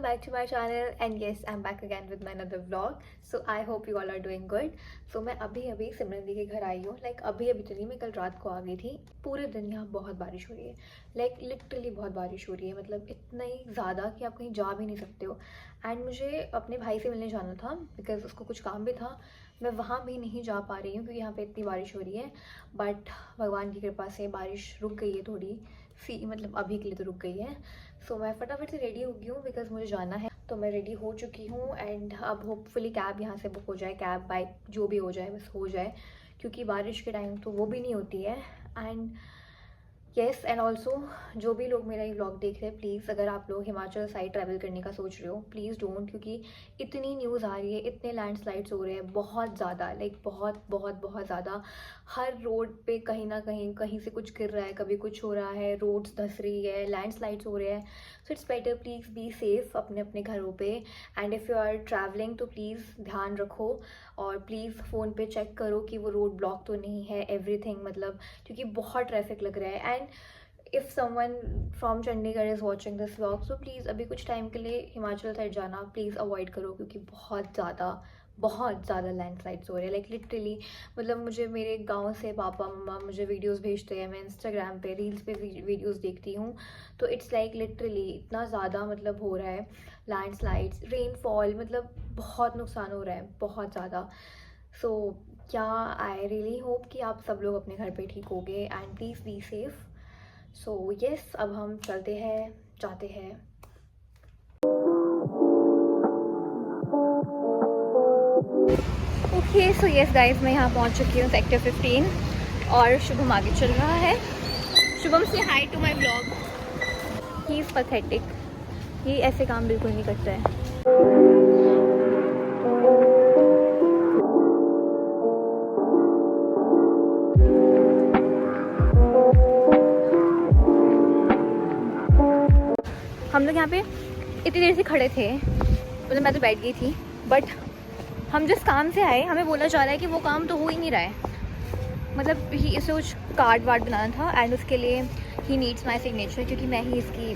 back to my channel and yes I'm back again with my another vlog. So I hope you all are doing good. So मैं अभी सिमरन दी के घर आई हूँ. अभी तो नहीं, मैं कल रात को आ गई थी. पूरे दिन यहाँ बहुत बारिश हो रही है. लिटरली बहुत बारिश हो रही है. मतलब इतना ही ज़्यादा कि आप कहीं जा भी नहीं सकते हो. एंड मुझे अपने भाई से मिलने जाना था बिकॉज उसको कुछ काम भी था. मैं वहाँ भी नहीं जा पा रही हूँ क्योंकि यहाँ पे इतनी बारिश हो रही है. बट भगवान की कृपा से बारिश रुक गई है थोड़ी सी, मतलब अभी के लिए तो रुक गई है. सो मैं फटाफट से रेडी हो गई हूँ बिकॉज मुझे जाना है. तो मैं रेडी हो चुकी हूँ एंड अब होपफुली कैब यहाँ से बुक हो जाए. कैब बाइक जो भी हो जाए बस हो जाए, क्योंकि बारिश के टाइम तो वो भी नहीं होती है. एंड येस एंड ऑल्सो जो भी लोग मेरा ये व्लॉग देख रहे हैं, प्लीज़ अगर आप लोग हिमाचल साइड ट्रैवल करने का सोच रहे हो, प्लीज़ डोंट, क्योंकि इतनी न्यूज़ आ रही है, इतने लैंडस्लाइड्स हो रहे हैं बहुत ज़्यादा. बहुत ज़्यादा. हर रोड पे कहीं ना कहीं से कुछ गिर रहा है, कभी कुछ हो रहा है, रोड्स धंस रही है, लैंडस्लाइड्स हो रहे हैं. So it's better please be safe अपने अपने घरों पे. And if you are travelling तो प्लीज़ ध्यान रखो और प्लीज़ फ़ोन पे चेक करो कि वो रोड ब्लॉक तो नहीं है, एवरीथिंग, मतलब क्योंकि बहुत ट्रैफिक लग रहा है. And if someone from Chandigarh is watching this vlog, so please अभी कुछ टाइम के लिए हिमाचल साइड जाना प्लीज़ अवॉइड करो, क्योंकि बहुत ज़्यादा लैंडस्लाइड्स हो रहे हैं. लिटरली मतलब मुझे मेरे गांव से पापा मम्मा मुझे वीडियोस भेजते हैं, मैं इंस्टाग्राम पे रील्स पे वीडियोस देखती हूँ. तो इट्स लिटरली इतना ज़्यादा मतलब हो रहा है, लैंडस्लाइड्स, रेनफॉल, मतलब बहुत नुकसान हो रहा है, बहुत ज़्यादा. सो क्या आई रियली होप कि आप सब लोग अपने घर पे ठीक होगे and please be safe. So yes, अब हम चलते हैं, जाते हैं. ओके सो येस गाइस, मैं यहाँ पहुँच चुकी हूँ सेक्टर 15 और शुभम आगे चल रहा है. शुभम से hi to my vlog. He is pathetic. ये ऐसे काम बिल्कुल नहीं करता है. हम लोग यहाँ पे इतनी देर से खड़े थे, मतलब मैं तो बैठ गई थी, बट हम जिस काम से आए हमें बोला जा रहा है कि वो काम तो हो ही नहीं रहा है. मतलब ही इसे कुछ कार्ड वार्ड बनाना था एंड उसके लिए ही नीड्स माई सिग्नेचर, क्योंकि मैं ही इसकी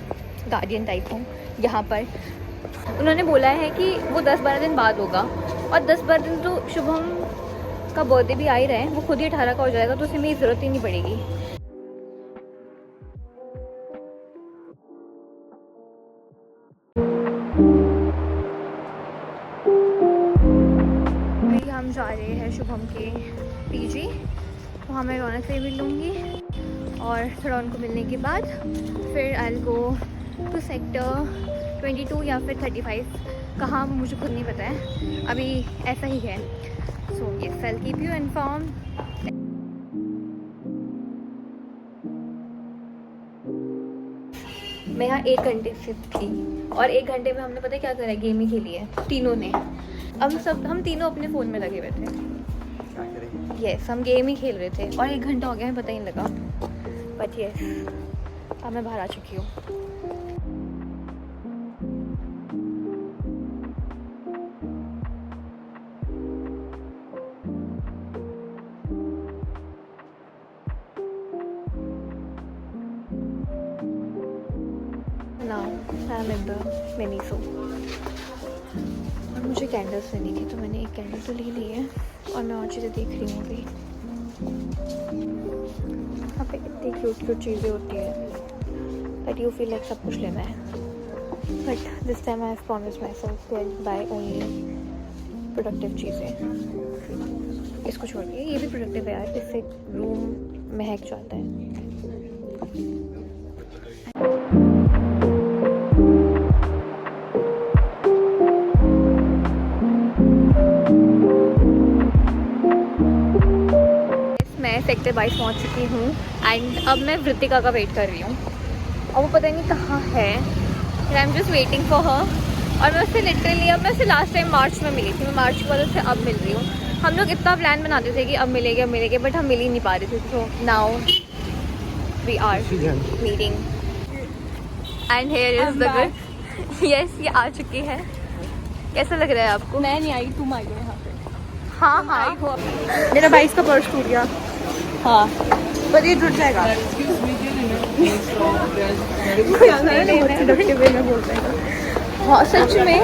गार्डियन टाइप हूँ यहाँ पर. उन्होंने बोला है कि वो 10-12 दिन बाद होगा, और 10-12 दिन तो शुभम का बर्थडे भी आ ही रहा है, वो खुद ही 18 का हो जाएगा, तो उसे मेरी ज़रूरत ही नहीं पड़ेगी. हम जा रहे हैं शुभम के पीजी, वहाँ मैं रौनक से मिल लूँगी और थोड़ा उनको मिलने के बाद फिर I will go to sector 22 या फिर 35. कहाँ मुझे खुद नहीं पता है, अभी ऐसा ही है. So yes, I will keep you inform. मैं यहाँ 1 घंटे से थी और 1 घंटे में हमने पता है क्या करा है, गेम ही खेली है तीनों ने. हम तीनों अपने फ़ोन में लगे हुए थे. यस, हम गेम ही खेल रहे थे और 1 घंटा हो गया, हमें पता ही नहीं लगा. बट यस, अब मैं बाहर आ चुकी हूँ. Now I am in the mini show. और मुझे कैंडल्स लेनी थी तो मैंने एक कैंडल तो ले ली है और मैं और चीज़ें देख रही हूँ अभी. यहाँ पे इतनी क्यूट चीज़ें होती हैं दैट यू फील लाइक सब कुछ लेना है. But this time I have promised myself to buy only productive चीज़ें. इसको छोड़ के ये भी प्रोडक्टिव है यार, इससे रूम महक जाता है. मैं सेक्टर 22 पहुंच चुकी हूँ एंड अब मैं वृतिका का वेट कर रही हूँ और वो पता नहीं कहाँ है. I am just waiting for her. और मैं उससे लिटरली, अब मैं उससे लास्ट टाइम मार्च में मिली थी, मैं मार्च के बाद उससे अब मिल रही हूँ. हम लोग इतना प्लान बनाते थे कि अब मिलेंगे बट हम मिल ही नहीं पा रहे थे. So now we are meeting and here is the good. Yes, ये आ चुकी है. कैसा लग रहा है आपको? मैं नहीं आई, तुम आई हो यहाँ पे. हाँ. मेरा 22 का पर्स टूट गया. हाँ, पर ये जुट जाएगा. हाँ सच में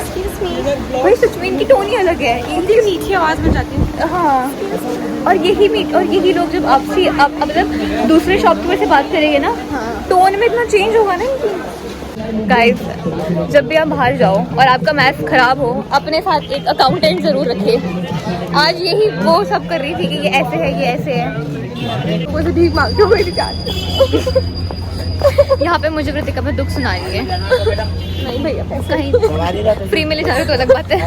भाई सच में इनकी टोन ही अलग है, इनकी मीठी आवाज़ में जाती है। हाँ और यही लोग जब आपसे आप मतलब दूसरे शॉपकीपर से बात करेंगे ना, टोन में इतना चेंज होगा ना इनकी। गाइस जब भी आप बाहर जाओ और आपका मैथ्स खराब हो, अपने साथ एक अकाउंटेंट ज़रूर रखिए। आज यही वो सब कर रही थी कि ये ऐसे है ये ऐसे है, मुझे भीख मांगते हुए दिखा यहाँ पे मुझे वृतिका में दुख सुना रही है। नहीं भैया कहीं फ्री में ले जा रहे तो अलग बात है।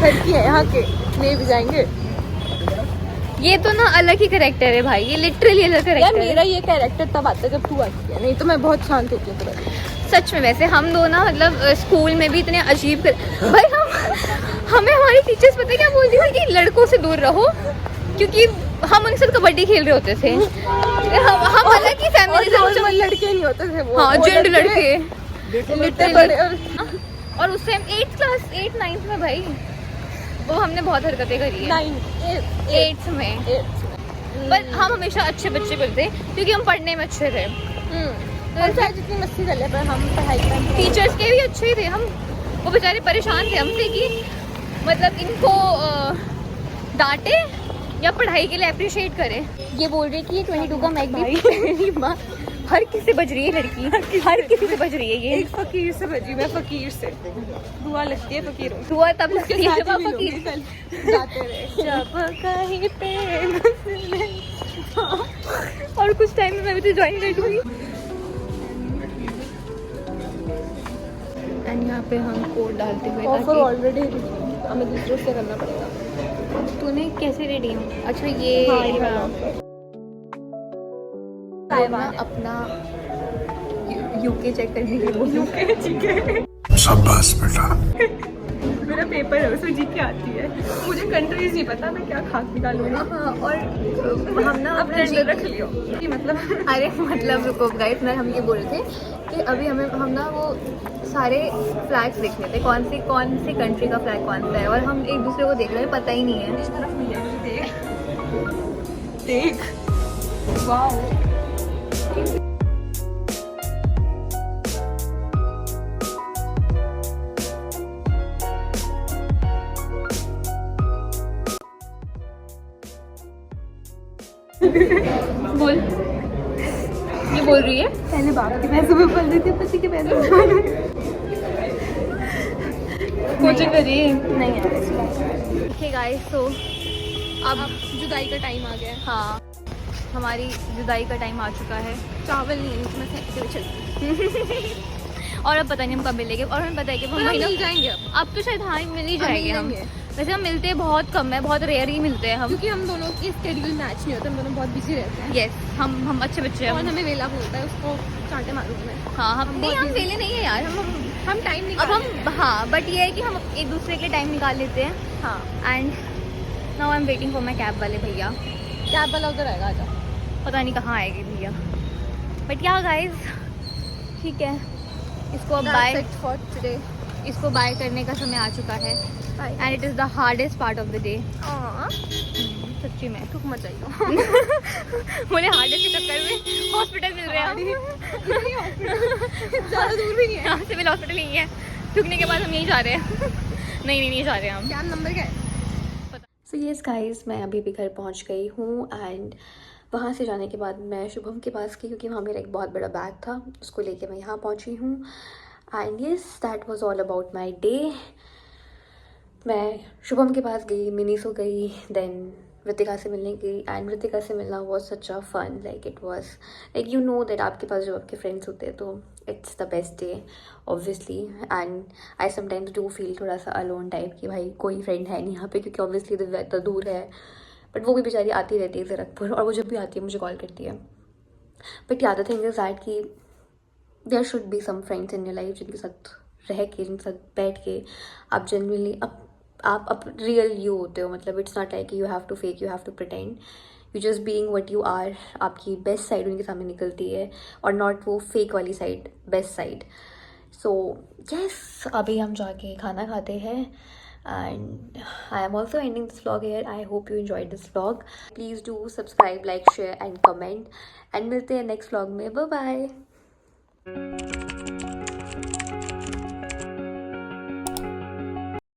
लड़की है यहाँ के, नहीं भी जाएंगे। ये तो ना अलग ही कैरेक्टर है भाई, ये लिटरली अलग कैरेक्टर है। मेरा ये कैरेक्टर तब आता है जब तू आती है, नहीं तो मैं बहुत शांत होती हूँ। सच में वैसे हम दो ना मतलब स्कूल में भी इतने अजीब भाई हमें हमारी टीचर्स पता है क्या बोलती थी कि लड़कों से दूर रहो, क्योंकि हम उनके साथ कबड्डी खेल रहे होते थे। हम अलग ही फैमिली, लड़के नहीं होते थे वो, हाँ जेंड लड़के लिटरली। और उस टाइम 8th 9th में भाई वो हमने बहुत हरकतें करी है। 8th में पर हम हमेशा अच्छे बच्चे बनते क्योंकि हम पढ़ने में अच्छे थे। तो चाहे जितनी मस्ती कर ले पर हम पढ़ाई में टीचर्स के भी अच्छे ही थे। हम वो बेचारे परेशान थे हमसे कि मतलब इनको डांटे या पढ़ाई के लिए अप्रिशिएट करें। ये बोल रही है कि ये 22 का माइक भी माँ हर किसी से बज रही है, लड़की हर किसी से बज रही है। ये एक फकीर से बजी, मैं फकीर से दुआ लगती है, फकीर दुआ तब लगती है जब फकीर जाते रहे जब कहीं पे। और कुछ टाइम में मैं भी तो ज्वाइन कर दूँगी। एंड यहाँ पे हम कोड डालते हुए ऑफर ऑलरेडी हमें दूसरों से करना पड़ेगा। तूने कैसे रेडी हो? अच्छा ये अपना यूके चेक करने के लिए यूके जीके शाबाश बेटा। मेरा पेपर है उसमें जीके आती है, मुझे कंट्रीज नहीं पता मैं क्या खास निकालूंगी। हाँ और हम ना अपने अंदर रख लियो कि मतलब अरे मतलब रुको गाइस, मैं हम ये बोल रहे थे कि अभी हम ना वो सारे फ्लैग्स देख रहे थे, कौन सी कंट्री का फ्लैग कौन सा है, और हम एक दूसरे को देख रहे हैं, पता ही नहीं है। इस तरफ नहीं है, देख वाओ। बोल, ये बोल रही है पहले बाप के पैसे में पल देती है, पति के पैसे में कोचिंग करिए नहीं है। ओके गाइस, तो अब जुदाई का टाइम आ गया है। हाँ हमारी जुदाई का टाइम आ चुका है। चावल नहीं इसमें फेंकते हुए चल। और अब पता नहीं हम कब मिलेंगे, और हमें पता है कि हम मिल जाएंगे अब तो शायद। हाँ मिल ही जाएंगे हम। वैसे हम मिलते बहुत कम है, बहुत रेयर ही मिलते हैं हम, क्योंकि हम दोनों की स्केड्यूल मैच नहीं होता, हम दोनों बहुत बिजी रहते हैं। यस हम अच्छे बच्चे हैं। और हमें वेला बोलता है उसको चांटे मारूंगा मैं। हाँ हम वेले नहीं है यार, हम टाइम निकाल अब हम। हाँ बट ये है कि हम एक दूसरे के टाइम निकाल लेते हैं। हाँ and now I am waiting for my cab वाले भैया। कैब वाला उधर आएगा, आजा। पता नहीं कहाँ आएगी भैया, बट या गाइज ठीक है। इसको अब बाय फॉर टुडे, इसको बाय करने का समय आ चुका है। And it is the hardest part of the day. सच्ची में तुक मत जाइयो। मुझे हार्डेस्ट के चक्कर में हॉस्पिटल मिल रहे हैं। ज़्यादा दूर भी नहीं है, यहाँ सिविल हॉस्पिटल नहीं है। थूकने के बाद हम यहीं जा रहे हैं। नहीं जा रहे हैं हम। क्या नंबर क्या है? सो यस गाइस, मैं अभी भी घर पहुँच गई हूँ। एंड वहाँ से जाने के बाद मैं शुभम के पास गई, क्योंकि वहाँ मेरा एक बहुत बड़ा बैग था, उसको लेके मैं यहाँ पहुँची हूँ। And yes that was all about my day. मैं शुभम के पास गई, मिनी सो गई, देन ऋतिका से मिलने गई। एंड ऋतिका से मिलना was such a fun, like it was like you know that आपके पास जब आपके फ्रेंड्स होते हैं तो it's the best day obviously. And I sometimes do feel थोड़ा सा अलोन टाइप कि भाई कोई फ्रेंड है नहीं यहाँ पे, क्योंकि ऑब्वियसली तो दूर है। बट वो भी बेचारी आती रहती है ज़ीरकपुर, और वो जब भी आती है मुझे कॉल करती है। But yeah the thing is that कि there should be some friends in your life जिनके साथ रह के, जिनके साथ बैठ के आप जनरली आप रियल यू होते हो। मतलब it's not like you have to fake, you have to pretend, you just being what you are. आपकी बेस्ट साइड उनके सामने निकलती है, और नॉट वो फेक वाली साइड, बेस्ट साइड। सो यस अभी हम जाके खाना खाते हैं। And I am also ending this vlog here. I hope you enjoyed this vlog. Please do subscribe, like, share and comment. And मिलते हैं next vlog में. Bye bye.